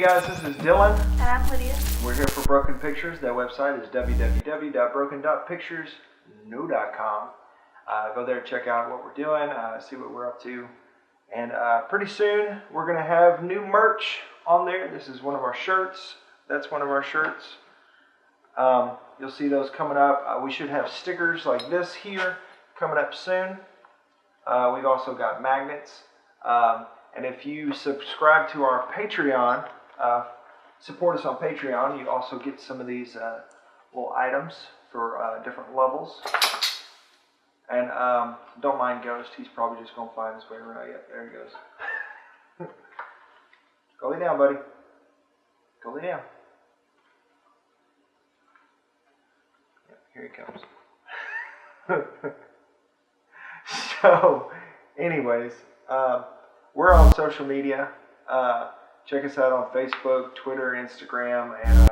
guys, this is Dylan. And I'm Lydia. We're here for Broken Pictures. That website is www.broken.picturesno.com. Go there, check out what we're doing, see what we're up to. And pretty soon, we're going to have new merch on there. This is one of our shirts. That's one of our shirts. You'll see those coming up. We should have stickers like this here coming up soon. We've also got magnets. And if you subscribe to our Patreon, support us on Patreon, you also get some of these little items for different levels. And don't mind Ghost, he's probably just going to find his way around. Yep, there he goes. Go lay down, buddy. Go lay down. Yep, here he comes. So, anyways, we're on social media. Check us out on Facebook, Twitter, Instagram, and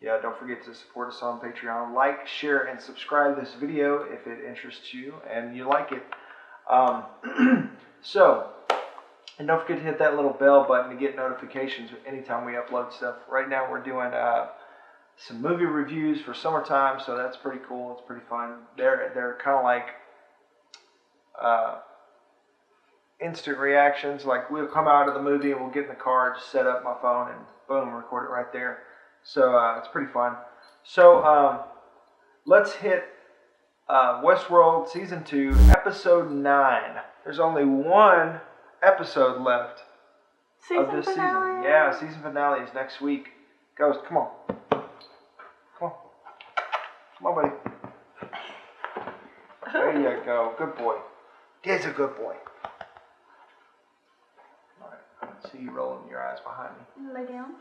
yeah, don't forget to support us on Patreon. Like, share, and subscribe this video if it interests you and you like it. And don't forget to hit that little bell button to get notifications anytime we upload stuff. Right now we're doing some movie reviews for summertime, so that's pretty cool. It's pretty fun. They're kind of like instant reactions. Like, we'll come out of the movie and we'll get in the car, just set up my phone and boom, record it right there. So it's pretty fun. So let's hit Westworld Season 2, Episode 9. There's only one episode left of this season. Yeah, season finale is next week. Ghost, come on. Come on. Come on, buddy. There you go. Good boy. He's a good boy. Alright, I can see you rolling your eyes behind me. Lay down.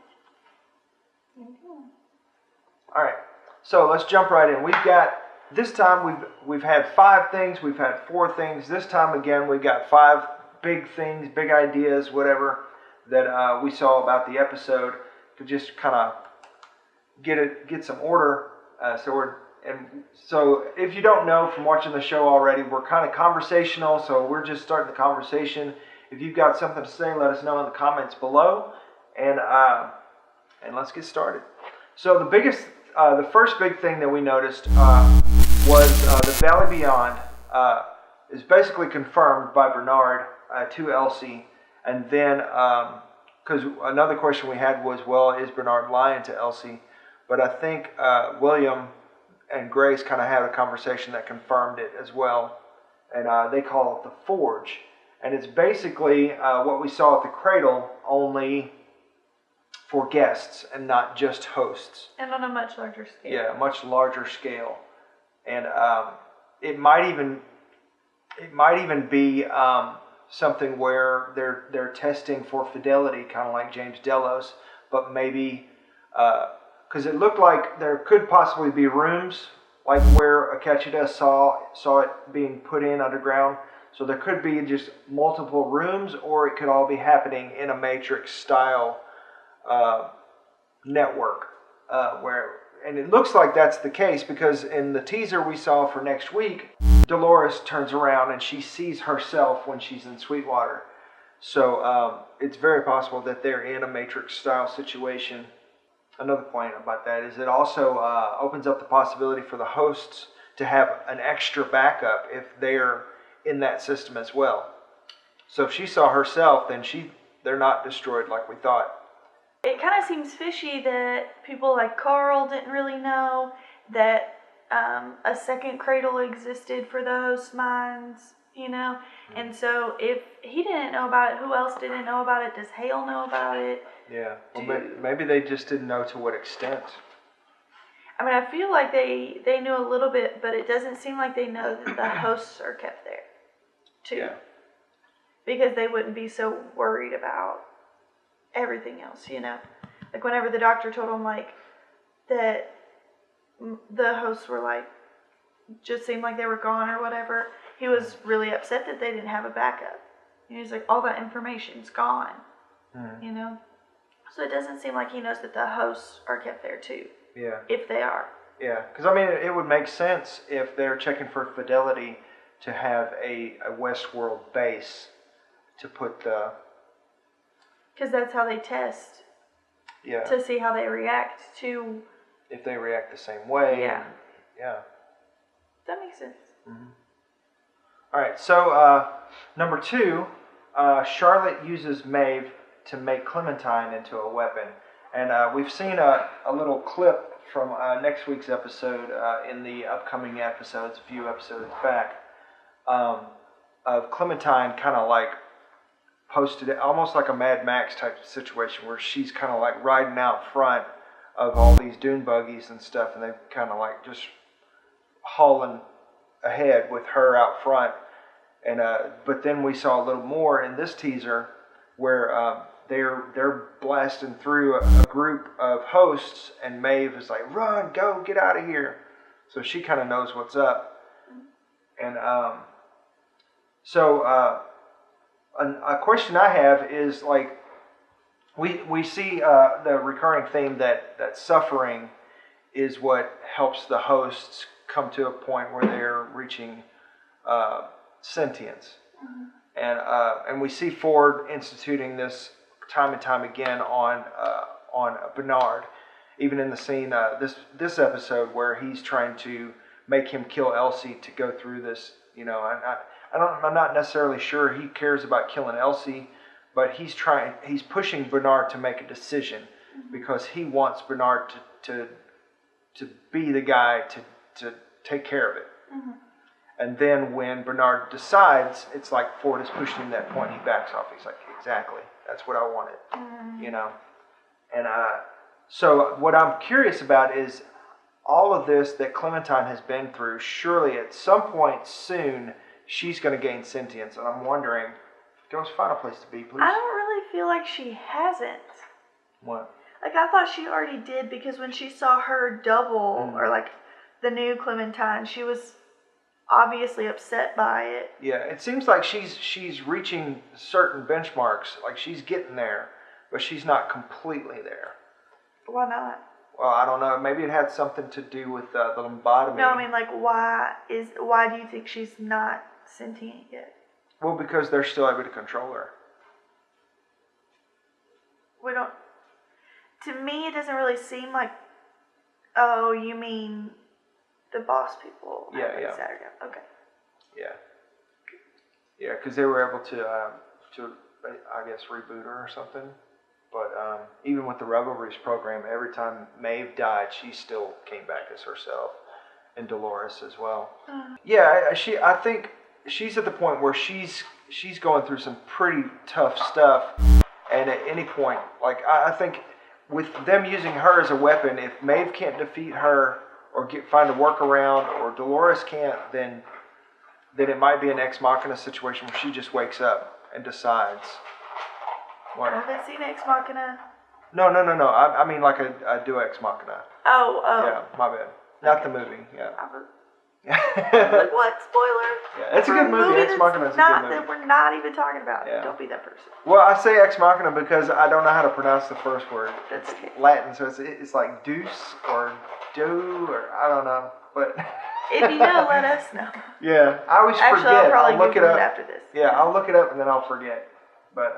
Alright, so let's jump right in. We've got, this time we've had 5 things, we've had 4 things. This time again we've got 5 big things, big ideas, whatever, that we saw about the episode to just kind of get some order. So if you don't know from watching the show already, we're kind of conversational, so we're just starting the conversation. If you've got something to say, let us know in the comments below, and let's get started. So the first big thing that we noticed was the Valley Beyond is basically confirmed by Bernard to Elsie, and then because another question we had was, well, is Bernard lying to Elsie? But I think William and Grace kind of had a conversation that confirmed it as well, and they call it the Forge, and it's basically what we saw at the Cradle, only for guests and not just hosts. And on a much larger scale. Yeah, much larger scale. And it might even be something where they're testing for fidelity, kind of like James Delos, but maybe because it looked like there could possibly be rooms like where Akecheta saw it being put in underground. So there could be just multiple rooms, or it could all be happening in a Matrix style network, and it looks like that's the case because in the teaser we saw for next week, Delores turns around and she sees herself when she's in Sweetwater. So it's very possible that they're in a Matrix style situation. Another point about that is it also opens up the possibility for the hosts to have an extra backup if they're in that system as well. So if she saw herself, then they're not destroyed like we thought. It kind of seems fishy that people like Carl didn't really know that a second cradle existed for the host minds, you know? And so if he didn't know about it, who else didn't know about it? Does Hale know about it? Yeah, well, maybe they just didn't know to what extent. I mean, I feel like they knew a little bit, but it doesn't seem like they know that the hosts are kept there, too. Yeah. Because they wouldn't be so worried about everything else, you know? Like whenever the doctor told him, like, that the hosts were, like, just seemed like they were gone or whatever, he was really upset that they didn't have a backup. And he's like, all that information's gone, you know? So it doesn't seem like he knows that the hosts are kept there, too. Yeah. If they are. Yeah, because, I mean, it would make sense if they're checking for fidelity to have a Westworld base to put the... Because that's how they test Yeah. To see how they react to. If they react the same way. Yeah. Yeah. That makes sense. Mm-hmm. All right. So number 2, Charlotte uses Maeve to make Clementine into a weapon, and we've seen a little clip from next week's episode in the upcoming episodes, a few episodes back, of Clementine kind of like posted it almost like a Mad Max type of situation where she's kind of like riding out front of all these dune buggies and stuff, and they kind of like just hauling ahead with her out front. And but then we saw a little more in this teaser where they're blasting through a group of hosts, and Maeve is like, "Run, go, get out of here!" So she kind of knows what's up. And so a question I have is like, we see the recurring theme that suffering is what helps the hosts come to a point where they're reaching sentience. And we see Ford instituting this time and time again on Bernard, even in the scene this episode where he's trying to make him kill Elsie to go through this. I'm not necessarily sure he cares about killing Elsie, but he's pushing Bernard to make a decision because he wants Bernard to be the guy to take care of it. And then when Bernard decides, it's like Ford has pushed him to that point. He backs off. He's like, exactly, that's what I wanted, And so what I'm curious about is all of this that Clementine has been through. Surely at some point soon she's going to gain sentience, and I'm wondering. Girls, find a place to be, please. I don't really feel like she hasn't. What? Like, I thought she already did, because when she saw her double, or like the new Clementine, she was obviously upset by it. Yeah, it seems like she's reaching certain benchmarks. Like, she's getting there, but she's not completely there. Why not? Well, I don't know. Maybe it had something to do with the lobotomy. No, I mean, like, why do you think she's not sentient yet? Well, because they're still able to control her. We don't. To me, it doesn't really seem like. Oh, you mean the boss people? Yeah. Saturday. Okay. Yeah, because they were able to, I guess, reboot her or something. But even with the Revelries program, every time Maeve died, she still came back as herself, and Delores as well. Yeah, I think she's at the point where she's going through some pretty tough stuff, and at any point, like I think with them using her as a weapon, if Maeve can't defeat her or find a workaround, or Delores can't, then it might be an Ex Machina situation where she just wakes up and decides. What? I haven't seen Ex Machina. No. I mean like a do Ex Machina. Oh. Yeah, my bad. Not the movie. Yeah. Like, what? Spoiler? Yeah, it's a good movie. Ex Machina is a good movie. That we're not even talking about. Yeah. Don't be that person. Well, I say Ex Machina because I don't know how to pronounce the first word. That's okay. Latin, so it's like deuce or do or I don't know. But if you know, let us know. Yeah, I always Actually, forget. I'll probably look it up after this. Yeah, I'll look it up and then I'll forget. But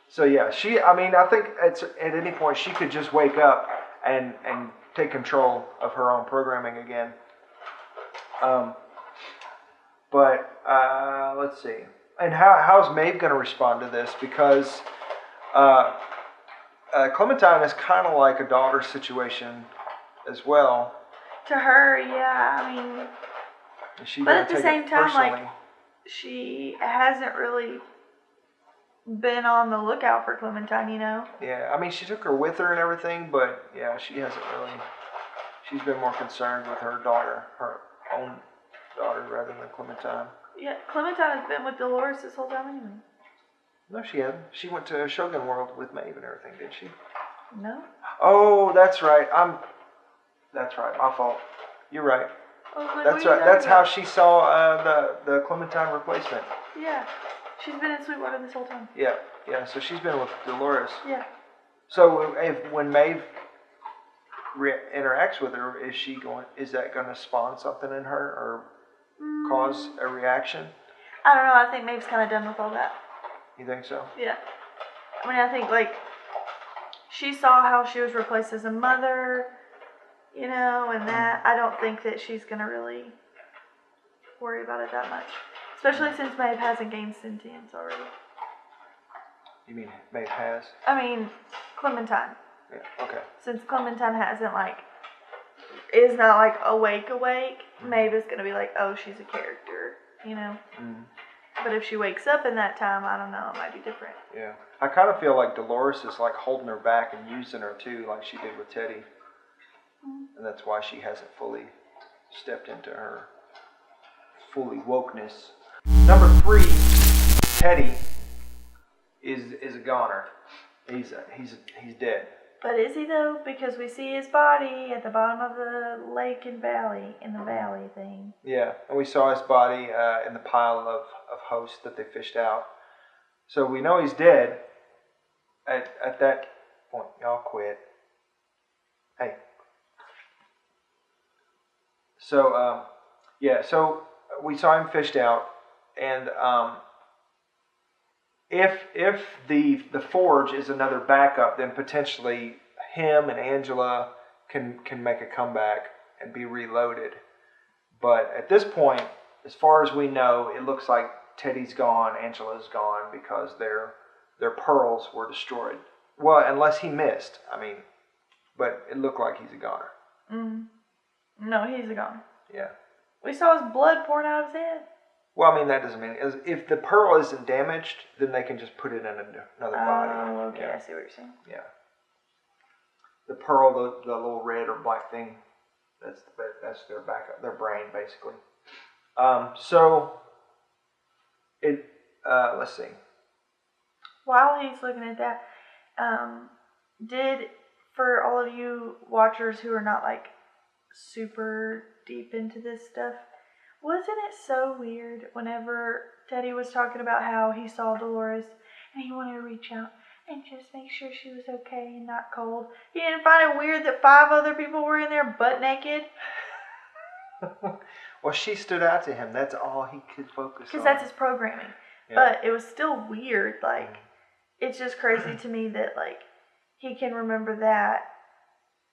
so yeah, I think it's at any point she could just wake up and take control of her own programming again. But let's see. And how's Maeve going to respond to this? Because Clementine is kind of like a daughter situation as well. To her, yeah. I mean, but at the same time, like, she hasn't really been on the lookout for Clementine, you know? Yeah, I mean, she took her with her and everything, but yeah, she hasn't really. She's been more concerned with her daughter, her own daughter, rather than Clementine. Yeah, Clementine has been with Delores this whole time anyway. No, she hasn't. She went to Shogun World with Maeve and everything, didn't she? No. Oh, that's right. That's right. My fault. You're right. Like, that's right. That's how she saw the Clementine replacement. Yeah. She's been in Sweetwater this whole time. Yeah. So she's been with Delores. Yeah. So when Maeve interacts with her, is that going to spawn something in her or cause a reaction? I don't know. I think Maeve's kind of done with all that. You think so? Yeah. I mean, I think, like, she saw how she was replaced as a mother, you know, and that, I don't think that she's going to really worry about it that much. Especially since Maeve hasn't gained sentience already. You mean Maeve has? I mean, Clementine. Yeah, okay. Since Clementine hasn't, like, is not, like, awake, Maeve is going to be like, oh, she's a character, you know? Mm. But if she wakes up in that time, I don't know, it might be different. Yeah. I kind of feel like Delores is, like, holding her back and using her, too, like she did with Teddy. Mm. And that's why she hasn't fully stepped into her fully wokeness. Number 3, Teddy is a goner. He's dead. But is he though? Because we see his body at the bottom of the lake and valley, in the valley thing. Yeah, and we saw his body in the pile of hosts that they fished out. So we know he's dead. At that point, y'all quit. Hey. So so we saw him fished out, and if the forge is another backup, then potentially him and Angela can make a comeback and be reloaded. But at this point, as far as we know, it looks like Teddy's gone, Angela's gone, because their pearls were destroyed. Well, unless he missed. I mean, but it looked like he's a goner. Mm. No, he's a goner. Yeah. We saw his blood pouring out of his head. Well, I mean, that doesn't mean... If the pearl isn't damaged, then they can just put it in another body. Oh, okay. Yeah. I see what you're saying. Yeah. The pearl, the little red or black thing, that's their backup, their brain, basically. Let's see. While he's looking at that, for all of you watchers who are not, like, super deep into this stuff, wasn't it so weird whenever Teddy was talking about how he saw Delores and he wanted to reach out and just make sure she was okay and not cold? He didn't find it weird that 5 other people were in there butt naked? Well, she stood out to him. That's all he could focus on. Because that's his programming. Yeah. But it was still weird. Like, it's just crazy to me that, like, he can remember that,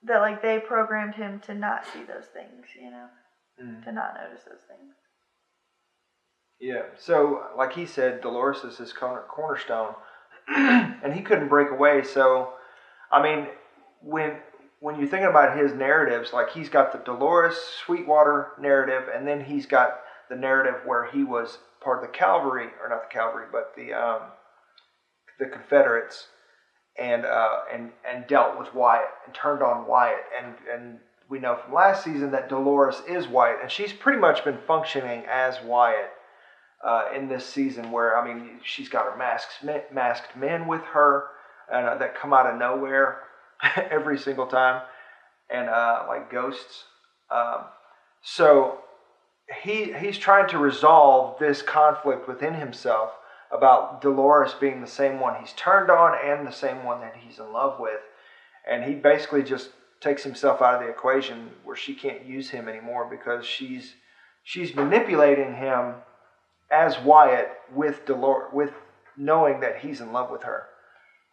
like, they programmed him to not see those things, you know? To not notice those things. Yeah, so like he said, Delores is his cornerstone, and he couldn't break away. So, I mean, when you're thinking about his narratives, like he's got the Delores Sweetwater narrative, and then he's got the narrative where he was part of the cavalry, or not the cavalry, but the Confederates, and dealt with Wyatt and turned on Wyatt, and we know from last season that Delores is Wyatt, and she's pretty much been functioning as Wyatt in this season, where, I mean, she's got her masked men with her, and that come out of nowhere every single time, and like ghosts. So he's trying to resolve this conflict within himself about Delores being the same one he's turned on and the same one that he's in love with, and he basically just takes himself out of the equation where she can't use him anymore, because she's manipulating him as Wyatt with Delores, with knowing that he's in love with her,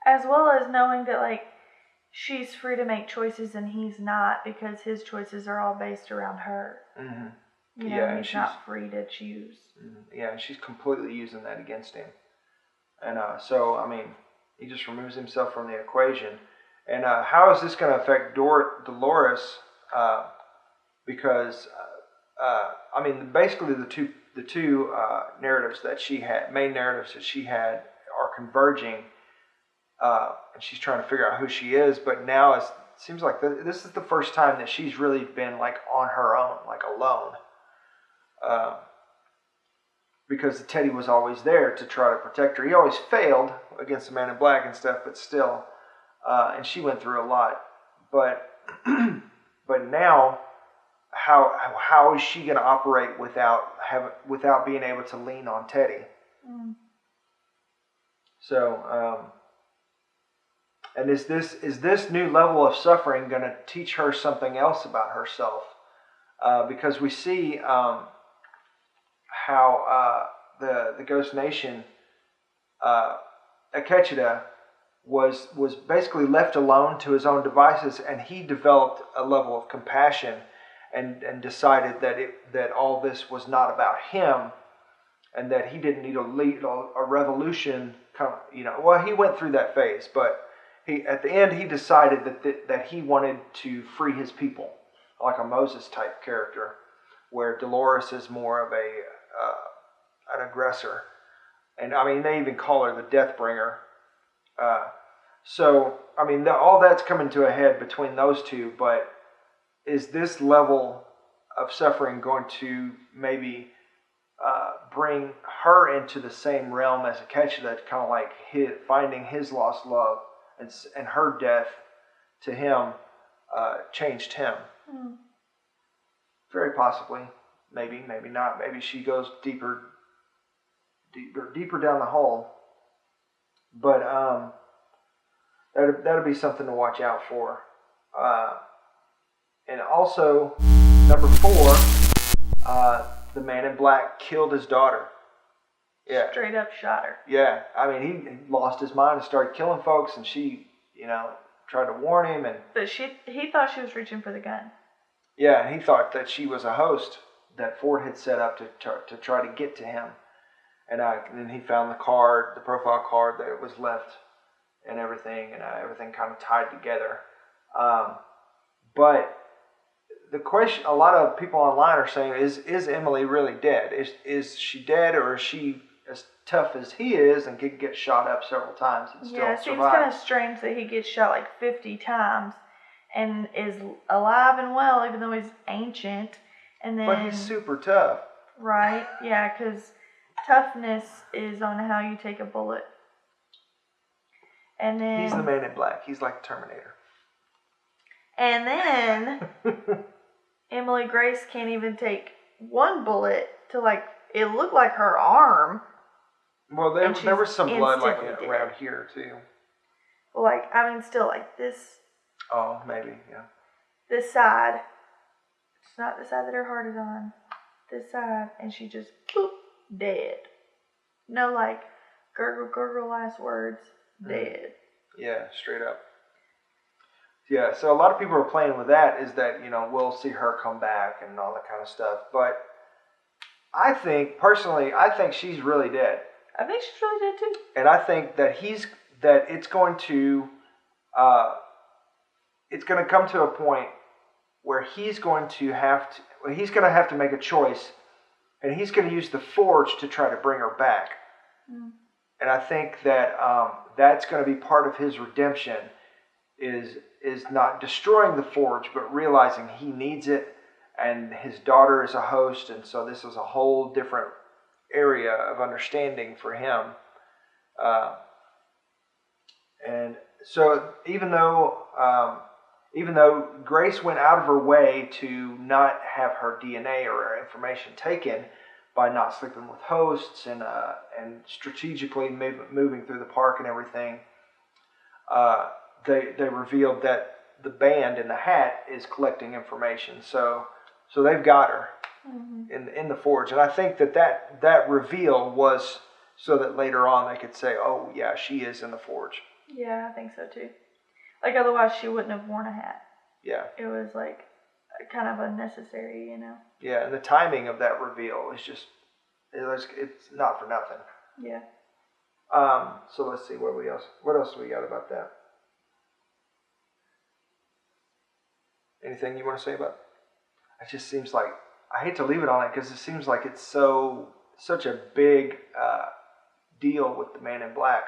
as well as knowing that, like, she's free to make choices and he's not, because his choices are all based around her. Mm-hmm. You know, he's not free to choose. Mm-hmm. Yeah, and she's completely using that against him, and so I mean, he just removes himself from the equation. And how is this going to affect Delores? Because I mean, basically the two narratives that she had, main narratives that she had, are converging, and she's trying to figure out who she is. But now it seems like this is the first time that she's really been, like, on her own, like alone, because Teddy was always there to try to protect her. He always failed against the Man in Black and stuff, but still. And she went through a lot, but now, how is she going to operate without being able to lean on Teddy? Mm. So, and is this new level of suffering going to teach her something else about herself? Because we see how the Ghost Nation, Akechida, was basically left alone to his own devices, and he developed a level of compassion and decided that all this was not about him, and that he didn't need to lead a revolution. Well, he went through that phase, but at the end he decided that he wanted to free his people, like a Moses type character, where Delores is more of an aggressor, and I mean they even call her the Deathbringer. So I mean all that's coming to a head between those two, but is this level of suffering going to maybe bring her into the same realm as Akechi, that's kind of like finding his lost love, and her death to him changed him? Very possibly. Maybe not. Maybe she goes deeper down the hole. But that'd be something to watch out for. And also, number 4, the man in black killed his daughter. Yeah. Straight up shot her. Yeah. I mean, he lost his mind and started killing folks, and she, tried to warn him. But he thought she was reaching for the gun. Yeah, and he thought that she was a host that Ford had set up to try to get to him. And then he found the profile card that it was left, and everything kind of tied together. But the question, a lot of people online are saying, is Emily really dead? Is she dead, or is she as tough as he is and could get shot up several times and still survive? Yeah, it seems kind of strange that he gets shot like 50 times and is alive and well, even though he's ancient. And then, but he's super tough. Right, yeah, because toughness is on how you take a bullet. And then he's the man in black. He's like the Terminator. And then Emily Grace can't even take one bullet to it looked like her arm. Well, there was some blood around here too. Well, still this. Oh, maybe, yeah. This side. It's not the side that her heart is on. This side, and she just boop, dead. No gurgle last words, dead. Yeah, straight up. Yeah, so a lot of people are playing with that, is that, we'll see her come back and all that kind of stuff. But I think she's really dead. I think she's really dead too. And I think that it's going to come to a point where he's going to have to make a choice, and he's going to use the Forge to try to bring her back. And I think that that's going to be part of his redemption, is not destroying the Forge, but realizing he needs it, and his daughter is a host, and so this is a whole different area of understanding for him. And so even though Grace went out of her way to not have her DNA or her information taken by not sleeping with hosts and strategically moving through the park and everything, they revealed that the band in the hat is collecting information. So they've got her in the Forge, and I think that reveal was so that later on they could say, oh yeah, she is in the Forge. Yeah, I think so too. Otherwise she wouldn't have worn a hat. Yeah. It was kind of unnecessary, Yeah, and the timing of that reveal is just, it's not for nothing. Yeah. So let's see, what else do we got about that? Anything you want to say about it? It just seems like, I hate to leave it on it because it seems like it's such a big deal with the Man in Black,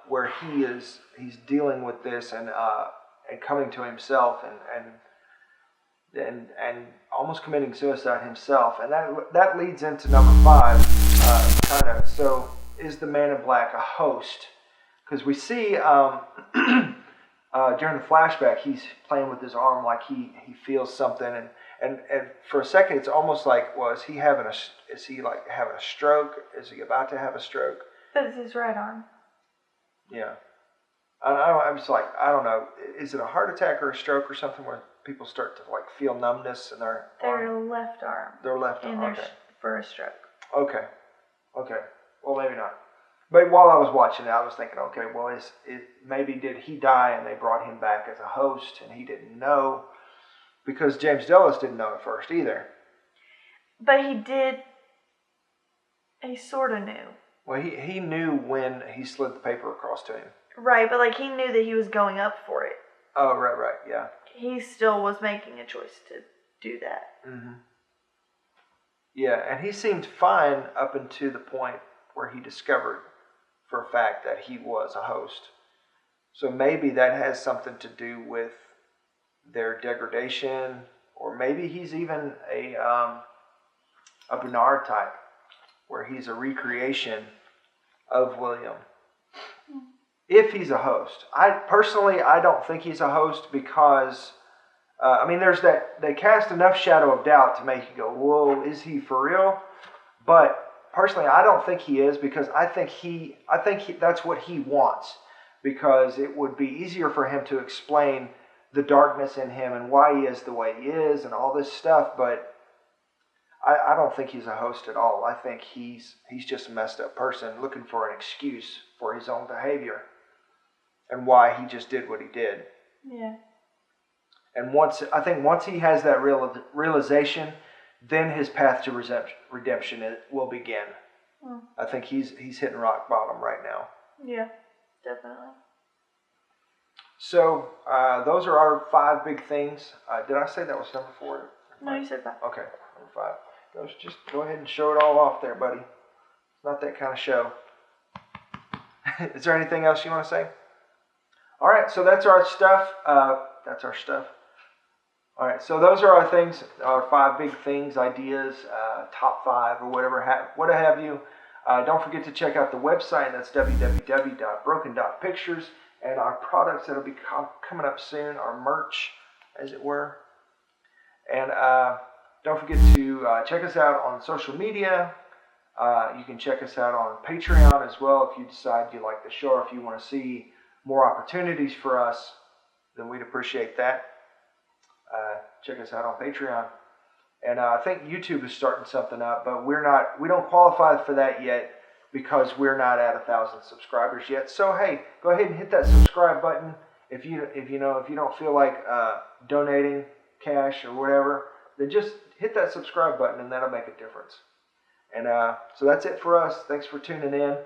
where he's dealing with this and coming to himself and almost committing suicide himself, and that leads into number 5, kind of. So, is the Man in Black a host? Because we see during the flashback, he's playing with his arm like he feels something, and for a second it's almost like, is he having a stroke? Is he about to have a stroke? But it's his right arm. Yeah. I'm just like, I don't know. Is it a heart attack or a stroke or something where people start to feel numbness in their arm? Left arm. Their left arm. Okay. For a stroke. Okay. Well, maybe not. But while I was watching it, I was thinking, okay, well, maybe did he die and they brought him back as a host and he didn't know? Because James Delores didn't know at first either. But he did. He sort of knew. Well, he knew when he slid the paper across to him. Right, but like he knew that he was going up for it. Oh, right, yeah. He still was making a choice to do that. Mm-hmm. Yeah, and he seemed fine up until the point where he discovered for a fact that he was a host. So maybe that has something to do with their degradation, or maybe he's even a Bernard type, where he's a recreation of William. If he's a host. I don't think he's a host because, there's that, they cast enough shadow of doubt to make you go, whoa, is he for real? But personally, I don't think he is, because I think that's what he wants, because it would be easier for him to explain the darkness in him and why he is the way he is and all this stuff, but I don't think he's a host at all. I think he's just a messed up person looking for an excuse for his own behavior and why he just did what he did. Yeah. And once he has that realization, then his path to redemption will begin. Mm. I think he's hitting rock bottom right now. Yeah, definitely. So those are our 5 big things. Did I say that was number 4? No, you said 5. Okay, number 5. Just go ahead and show it all off there, buddy. It's not that kind of show. Is there anything else you want to say? All right, so that's our stuff. All right, so those are our things, our 5 big things, ideas, top 5 or whatever have you. Don't forget to check out the website. That's www.broken.pictures, and our products that'll be coming up soon, our merch, as it were. And don't forget to check us out on social media. You can check us out on Patreon as well if you decide you like the show, or if you want to see more opportunities for us, then we'd appreciate that. Check us out on Patreon. And I think YouTube is starting something up, but we don't qualify for that yet because we're not at 1,000 subscribers yet. So hey, go ahead and hit that subscribe button if you don't feel like donating cash or whatever, then just hit that subscribe button and that'll make a difference. And so that's it for us. Thanks for tuning in.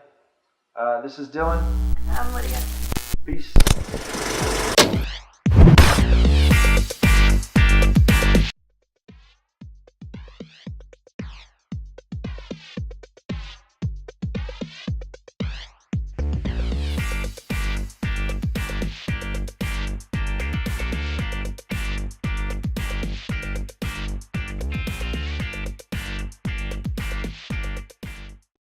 This is Dylan. I'm Lydia. Peace.